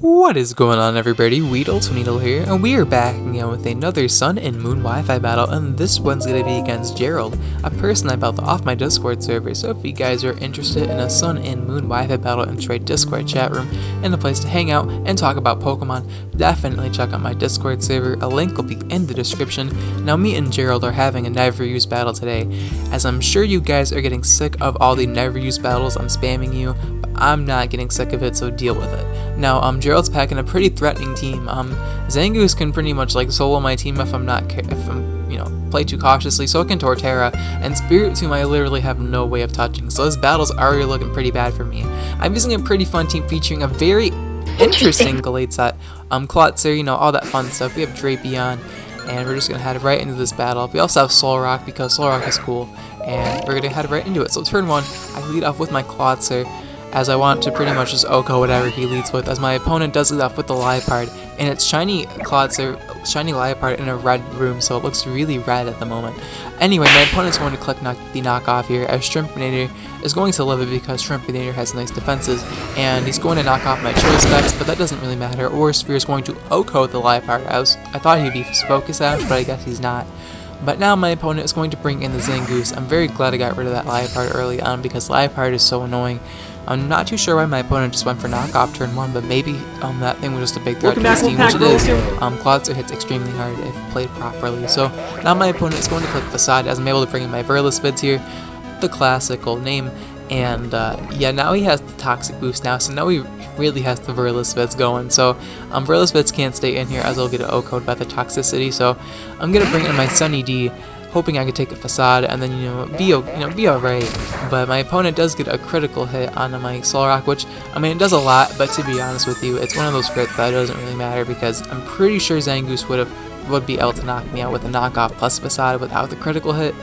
What is going on, everybody? WeedleTwineedle here, and we are back again with another Sun and Moon Wi-Fi battle, and this one's going to be against Gerald, a person I built off my Discord server. So if you guys are interested in a Sun and Moon Wi-Fi battle in straight Discord chat room and a place to hang out and talk about Pokemon, definitely check out my Discord server. A link will be in the description. Now, me and Gerald are having a never use battle today, as I'm sure you guys are getting sick of all the never use battles I'm spamming you, but I'm not getting sick of it, so deal with it. Now, Gerald's packing a pretty threatening team. Zangoose can pretty much like solo my team if I'm play too cautiously. So can Torterra, and Spiritomb I literally have no way of touching. So this battle's already looking pretty bad for me. I'm using a pretty fun team featuring a very interesting Gallade set. Klotzer, all that fun stuff. We have Drapion, and we're just gonna head right into this battle. We also have Solrock because Solrock is cool, and we're gonna head right into it. So turn one, I lead off with my Klotzer, as I want to pretty much just OHKO whatever he leads with, as my opponent does lead off with the Liepard, and it's shiny Liepard in a red room, so it looks really red at the moment. Anyway, my opponent's going to click the knockoff here, as Shrimpinator is going to live it because Shrimpinator has nice defenses, and he's going to knock off my Choice Specs, but that doesn't really matter. Or Sphere is going to OHKO the Liepard. I thought he'd be Focus Sash, but I guess he's not. But now my opponent is going to bring in the Zangoose. I'm very glad I got rid of that Liepard early on because Liepard is so annoying. I'm not too sure why my opponent just went for knockoff turn 1, but maybe that thing was just a big threat to his team, which it is. Klotzer hits extremely hard if played properly. So now my opponent is going to click Facade, as I'm able to bring in my Verlispids here, the classical name. And yeah, now he has the Toxic Boost now, so now he really has the Verlispids going. So Verlispids can't stay in here as they'll get OHKO'd by the toxicity. So I'm gonna bring in my Sunny D, hoping I could take a Facade and then be alright. But my opponent does get a critical hit on my Solrock, which it does a lot. But to be honest with you, it's one of those crits that doesn't really matter because I'm pretty sure Zangoose would be able to knock me out with a knockoff plus Facade without the critical hit.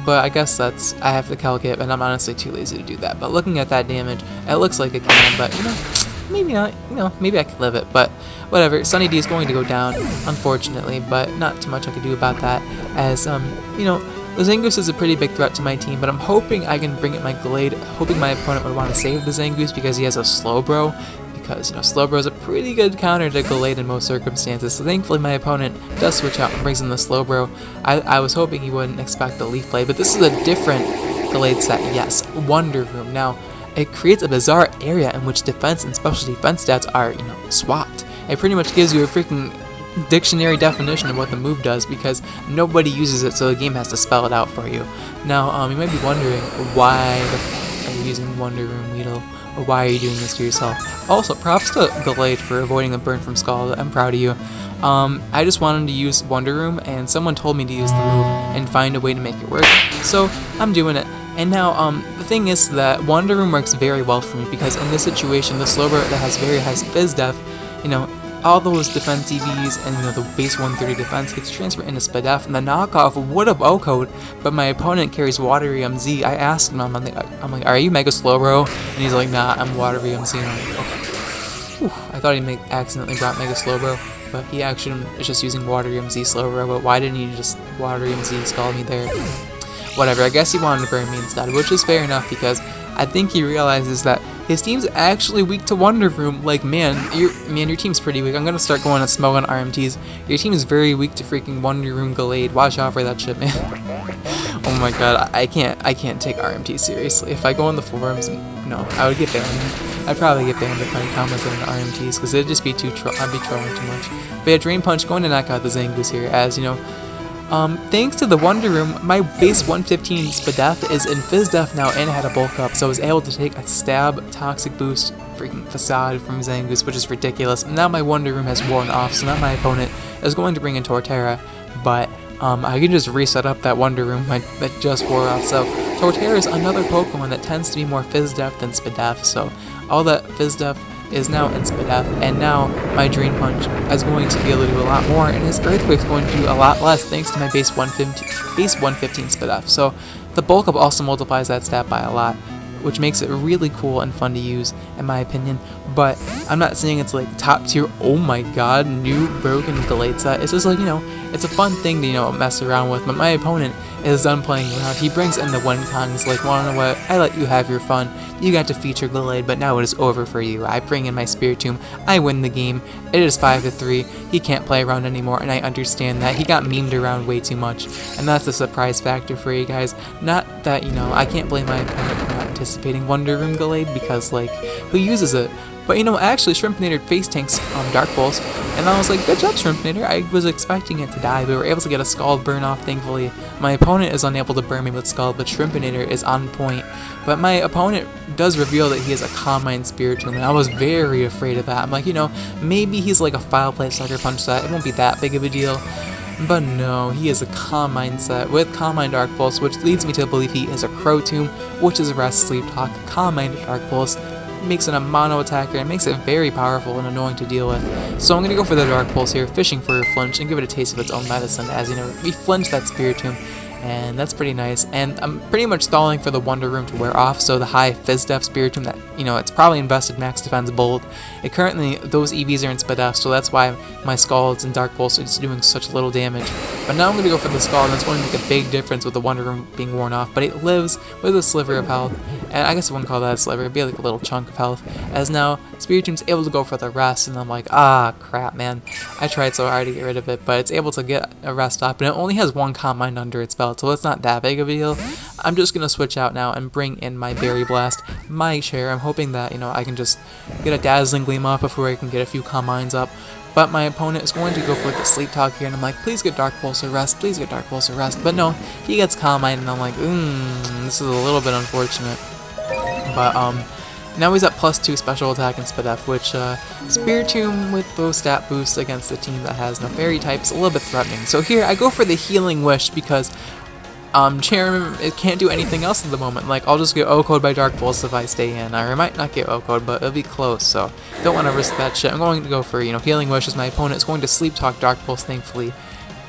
But I guess I have to calculate, and I'm honestly too lazy to do that. But looking at that damage, it looks like it can, but maybe not. Maybe I could live it, but whatever. Sunny D is going to go down, unfortunately, but not too much I could do about that, as the Zangoose is a pretty big threat to my team, but I'm hoping I can bring in my Gallade, hoping my opponent would want to save the Zangoose because he has a Slowbro, because Slowbro is a pretty good counter to Gallade in most circumstances. So thankfully my opponent does switch out and brings in the Slowbro. I was hoping he wouldn't expect the Leaf Blade, but this is a different Gallade set, yes, Wonder Room. Now, it creates a bizarre area in which defense and special defense stats are, swapped. It pretty much gives you a freaking dictionary definition of what the move does because nobody uses it, so the game has to spell it out for you. Now, you might be wondering, why the fuck are you using Wonder Room, Weedle? Or why are you doing this to yourself? Also, props to Gallade for avoiding the burn from Skull. I'm proud of you. I just wanted to use Wonder Room, and someone told me to use the move and find a way to make it work, so I'm doing it. And now, the thing is that Wonder Room works very well for me because in this situation, the Slowbro that has very high Fizz Def, all those defense EVs and the base 130 defense gets transferred into Spadef, and the knockoff would have OHKO'd, but my opponent carries Watery MZ. I asked him, I'm like, are you Mega Slowbro? And he's like, nah, I'm Watery MZ. And I'm like, okay. Whew, I thought he accidentally brought Mega Slowbro, but he actually is just using Watery MZ Slowbro, but why didn't he just Watery MZ Skull me there? Whatever, I guess he wanted to burn me instead, which is fair enough because I think he realizes that his team's actually weak to Wonder Room. Like, man, your team's pretty weak. I'm gonna start going and smoke on RMTs. Your team is very weak to freaking Wonder Room Gallade. Watch out for that shit, man. Oh my god, I can't take RMT seriously. If I go on the forums, no, I would get banned. I'd probably get banned if I commented on RMTs because it'd just be I'd be trolling too much. But yeah, Drain Punch going to knock out the Zangoose here, as thanks to the Wonder Room, my base 115 Spadef is in Fizz Def now and had a bulk up, so I was able to take a Stab, Toxic Boost, freaking Facade from Zangoose, which is ridiculous. And now my Wonder Room has worn off, so now my opponent is going to bring in Torterra, but I can just reset up that Wonder Room that just wore off. So Torterra is another Pokemon that tends to be more Fizz Def than Spadef, so all that Fizz Def is now in Spadef, and now my Drain Punch is going to be able to do a lot more, and his Earthquake is going to do a lot less thanks to my base 115 Spadef. So the bulk up also multiplies that stat by a lot, which makes it really cool and fun to use, in my opinion. but I'm not saying it's like top tier, oh my god, new broken Gallade set. It's just like, you know, it's a fun thing to, you know, mess around with. But my opponent is done playing around. He brings in the one con. He's like, wanna know what? I let you have your fun. You got to feature Gallade, but now it is over for you. I bring in my Spiritomb. I win the game. It is 5-3. He can't play around anymore, and I understand that. He got memed around way too much, and that's the surprise factor for you guys. Not that, you know, I can't blame my opponent for not anticipating Wonder Room Gallade, because, like, who uses it? But, you know, actually, Shrimpinator face tanks Dark Pulse, and I was like, good job, Shrimpinator. I was expecting it to die, but we were able to get a Scald burn off, thankfully. My opponent is unable to burn me with Scald, but Shrimpinator is on point. But my opponent does reveal that he has a Calm Mind Spiritomb, and I was very afraid of that. I'm like, you know, maybe he's like a File Play Sucker Punch set. It won't be that big of a deal. But no, he is a Calm Mind set with Calm Mind Dark Pulse, which leads me to believe he is a Crow Tomb, which is a Rest Sleep Talk. Calm Mind Dark Pulse makes it a mono attacker and makes it very powerful and annoying to deal with. So I'm going to go for the Dark Pulse here, fishing for a flinch, and give it a taste of its own medicine. As you know, we flinch that Spiritomb, and that's pretty nice. And I'm pretty much stalling for the Wonder Room to wear off, so the high Fizz Def Spiritomb that, you know, it's probably invested max defense bold. It currently, those EVs are in Spidef, so that's why my Scalds and Dark Pulse are just doing such little damage. But now I'm going to go for the Scald, and it's going to make a big difference with the Wonder Room being worn off, but it lives with a sliver of health. And I guess I wouldn't call that a sliver, it'd be like a little chunk of health. As now, Spiritomb's able to go for the rest, and I'm like, ah, crap, man. I tried so hard to get rid of it, but it's able to get a rest off, and it only has one Calm Mind under its belt, so it's not that big of a deal. I'm just going to switch out now and bring in my Berry Blast, my share. I'm hoping that, you know, I can just get a Dazzling Gleam up before I can get a few Calm Minds up. But my opponent is going to go for the Sleep Talk here, and I'm like, please get Dark Pulse or rest, please get Dark Pulse or rest. But no, he gets Calm Mind, and I'm like, this is a little bit unfortunate. But now he's at +2 special attack and Spidef, which Spiritomb with those stat boosts against a team that has no fairy type is a little bit threatening. So here I go for the Healing Wish because Cherrim, it can't do anything else at the moment. Like, I'll just get O-Code by Dark Pulse if I stay in. I might not get O-Code, but it'll be close, so don't want to risk that shit. I'm going to go for, you know, Healing Wish as my opponent is going to Sleep Talk Dark Pulse, thankfully.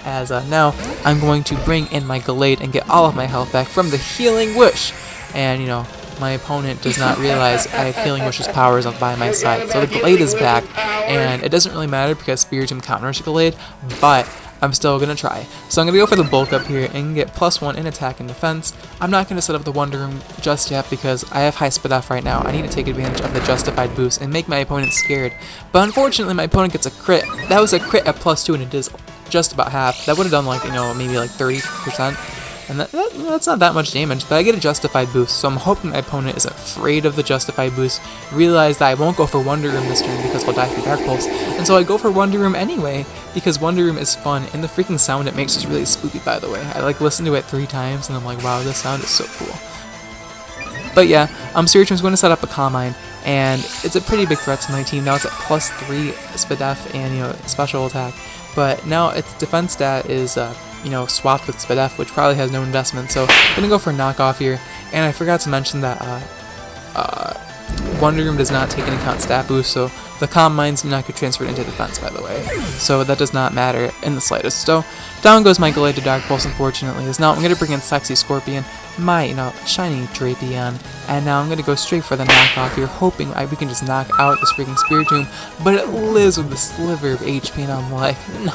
As now, I'm going to bring in my Gallade and get all of my health back from the Healing Wish. And, you know, my opponent does not realize I have Healing Wish's powers up by my side. So the Gallade is back, and it doesn't really matter because Spiritomb counters Gallade, but I'm still going to try. So I'm going to go for the bulk up here and get +1 in attack and defense. I'm not going to set up the Wonder Room just yet because I have high Spidef right now. I need to take advantage of the justified boost and make my opponent scared. But unfortunately, my opponent gets a crit. That was a crit at +2 and it is just about half. That would have done like, you know, maybe like 30%. And that's not that much damage, but I get a justified boost, so I'm hoping my opponent is afraid of the justified boost, realize that I won't go for Wonder Room this turn because I'll die for Dark Pulse, and so I go for Wonder Room anyway, because Wonder Room is fun, and the freaking sound it makes is really spooky, by the way. I like listened to it 3 times, and I'm like, wow, this sound is so cool. But yeah, Spiritom's going to set up a Calm Mind, and it's a pretty big threat to my team. Now it's at +3 Spidef and, you know, special attack, but now its defense stat is you know, swapped with Spidef, which probably has no investment, so I'm gonna go for a knockoff here. And I forgot to mention that Wonder Room does not take into account stat boost, so the Calm Minds do not get transferred into defense, by the way, so that does not matter in the slightest. So down goes my Gallade to Dark Pulse, unfortunately. As now I'm gonna bring in Sexy Scorpion, my, you know, shiny Drapion, and now I'm gonna go straight for the knockoff here, hoping we can just knock out this freaking Spiritomb, but it lives with a sliver of HP, and I'm like, no.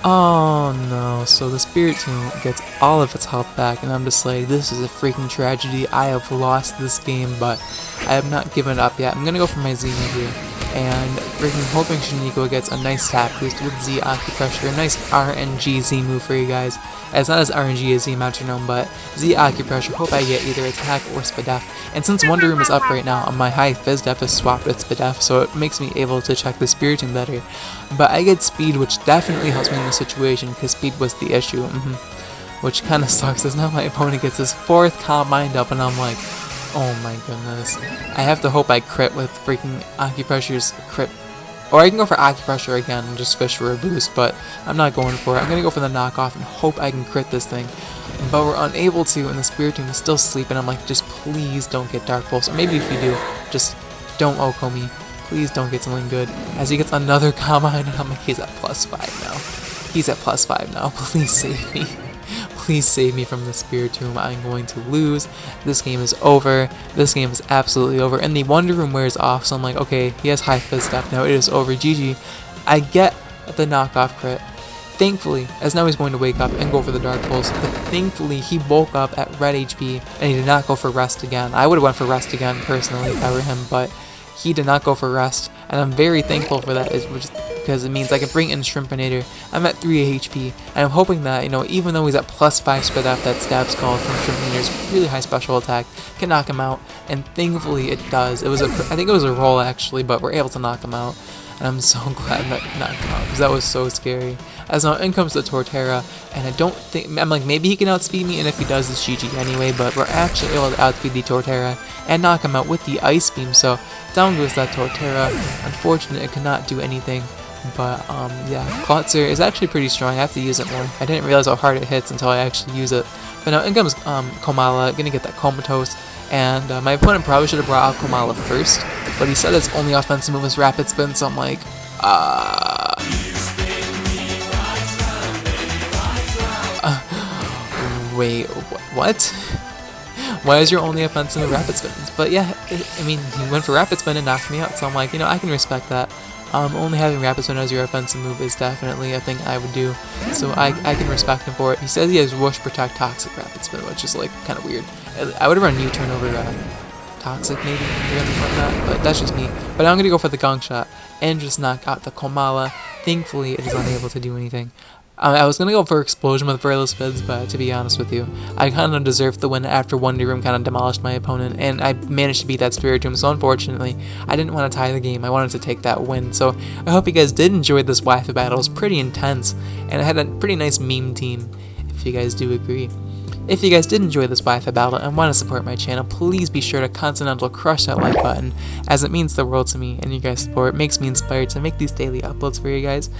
Oh no, so the Spiritomb gets all of its health back, and I'm just like, this is a freaking tragedy. I have lost this game, but I have not given up yet. I'm gonna go for my Z move here, and freaking hoping Shiniko gets a nice stat boost with Z Acupressure, a nice RNG Z move for you guys. It's not as RNG as Z Metronome, but Z Acupressure, hope I get either attack or Spidef. And since Wonder Room is up right now, my high Fizz Def is swapped with Spidef, so it makes me able to check the Spiritomb better. But I get Speed, which definitely helps me in this situation, because Speed was the issue, which kind of sucks, as now my opponent gets his 4th Calm Mind up, and I'm like, oh my goodness. I have to hope I crit with freaking Acupressure's crit. Or I can go for Acupressure again and just fish for a boost, but I'm not going for it. I'm going to go for the knockoff and hope I can crit this thing. But we're unable to, and the Spiritomb is still sleeping. I'm like, just please don't get Dark Pulse. Or maybe if you do, just don't Oko me. Please don't get something good. As he gets another Calm Mind, and I'm like, he's at +5 now. He's at +5 now. Please save me. please save me from the Spiritomb. I'm going to lose. This game is over. This game is absolutely over. And the Wonder Room wears off, so I'm like, okay, he has high fizz step now. It is over. GG. I get the knockoff crit. Thankfully, as now he's going to wake up and go for the Dark Pulse, but thankfully he woke up at red HP and he did not go for rest again. I would have went for rest again personally if I were him, but he did not go for rest, and I'm very thankful for that, because it means I can bring in Shrimpinator. I'm at 3 HP, and I'm hoping that, you know, even though he's at +5 spread out, that Stab Skull from Shrimpinator's really high special attack can knock him out, and thankfully it does. I think it was a roll actually, but we're able to knock him out. And I'm so glad that knocked him out, because that was so scary. As now in comes the Torterra, and I don't think, I'm like, maybe he can outspeed me, and if he does, it's GG anyway, but we're actually able to outspeed the Torterra and knock him out with the Ice Beam, so down goes that Torterra. Unfortunately, it cannot do anything, but yeah, Klotzer is actually pretty strong. I have to use it more. I didn't realize how hard it hits until I actually use it. But now in comes Komala, gonna get that Comatose. And my opponent probably should have brought out Komala first, but he said its only offensive move is Rapid Spin, so I'm like, wait, what? Why is your only offensive move Rapid Spins? But yeah, I mean, he went for Rapid Spin and knocked me out, so I'm like, you know, I can respect that. Only having Rapid Spin as your offensive move is definitely a thing I would do, so I can respect him for it. He says he has Whoosh, Protect, Toxic, Rapid Spin, which is like kind of weird. I would have run U-turn over Toxic maybe, or something like that, but that's just me. But I'm going to go for the Gong Shot and just knock out the Komala. Thankfully, it is unable to do anything. I was going to go for Explosion with Brailess Fizz, but to be honest with you, I kind of deserved the win after Wonder Room kind of demolished my opponent, and I managed to beat that Spiritomb, so unfortunately, I didn't want to tie the game. I wanted to take that win, so I hope you guys did enjoy this Wi-Fi battle. It was pretty intense, and I had a pretty nice meme team, if you guys do agree. If you guys did enjoy this Wi-Fi battle and want to support my channel, please be sure to Continental crush that like button, as it means the world to me, and your guys' support makes me inspired to make these daily uploads for you guys.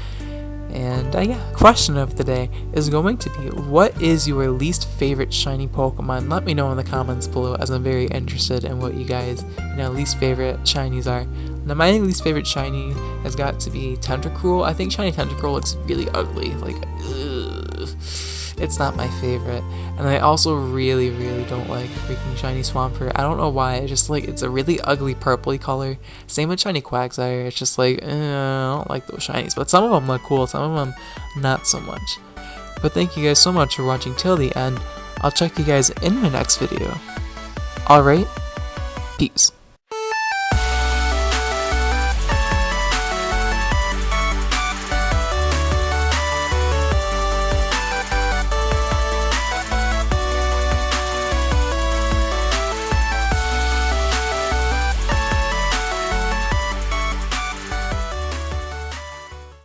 And yeah, question of the day is going to be, what is your least favorite shiny Pokemon? Let me know in the comments below, as I'm very interested in what you guys, least favorite shinies are. Now my least favorite shiny has got to be Tentacruel. I think shiny Tentacruel looks really ugly, like, ugh. It's not my favorite. And I also really don't like freaking shiny Swampert. I don't know why, it's just like, it's a really ugly purpley color. Same with shiny Quagsire, it's just like, I don't like those shinies. But some of them look cool, some of them not so much. But thank you guys so much for watching till the end. I'll check you guys in my next video. Alright, peace.